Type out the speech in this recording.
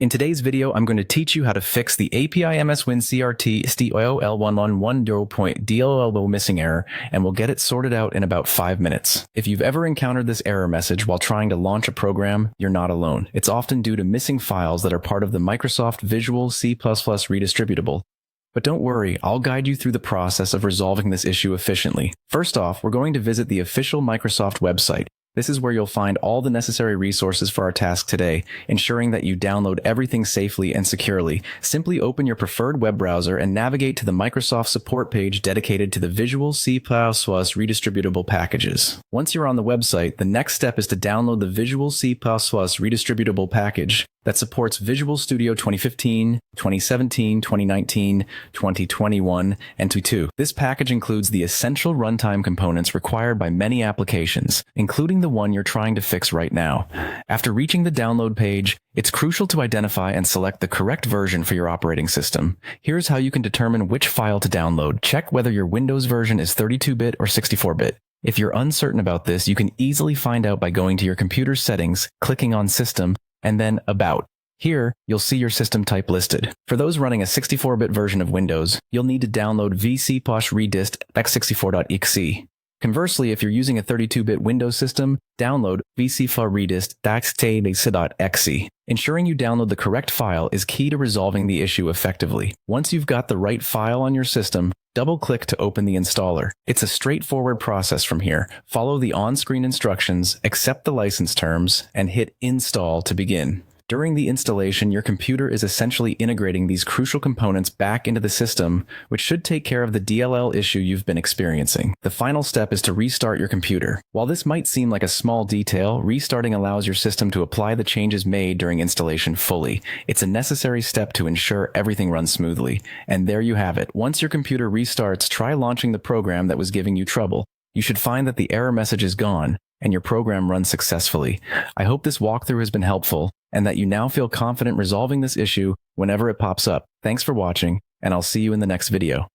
In today's video, I'm going to teach you how to fix the Api-Ms-Win-Crt-Stdio-L1-1-0.Dll missing error, and we'll get it sorted out in about 5 minutes. If you've ever encountered this error message while trying to launch a program, you're not alone. It's often due to missing files that are part of the Microsoft Visual C++ redistributable. But don't worry, I'll guide you through the process of resolving this issue efficiently. First off, we're going to visit the official Microsoft website. This is where you'll find all the necessary resources for our task today, ensuring that you download everything safely and securely. Simply open your preferred web browser and navigate to the Microsoft support page dedicated to the Visual C++ redistributable packages. Once you're on the website, the next step is to download the Visual C++ redistributable package that supports Visual Studio 2015, 2017, 2019, 2021, and 2022. This package includes the essential runtime components required by many applications, including the one you're trying to fix right now. After reaching the download page, it's crucial to identify and select the correct version for your operating system. Here's how you can determine which file to download. Check whether your Windows version is 32-bit or 64-bit. If you're uncertain about this, you can easily find out by going to your computer's settings, clicking on System, and then About. Here, you'll see your system type listed. For those running a 64-bit version of Windows, you'll need to download vcposh-redist x64.exe. Conversely, if you're using a 32-bit Windows system, download vcposh-redist.exe. Ensuring you download the correct file is key to resolving the issue effectively. Once you've got the right file on your system, double-click to open the installer. It's a straightforward process from here. Follow the on-screen instructions, accept the license terms, and hit Install to begin. During the installation, your computer is essentially integrating these crucial components back into the system, which should take care of the DLL issue you've been experiencing. The final step is to restart your computer. While this might seem like a small detail, restarting allows your system to apply the changes made during installation fully. It's a necessary step to ensure everything runs smoothly. And there you have it. Once your computer restarts, try launching the program that was giving you trouble. You should find that the error message is gone, and your program runs successfully. I hope this walkthrough has been helpful, and that you now feel confident resolving this issue whenever it pops up. Thanks for watching, and I'll see you in the next video.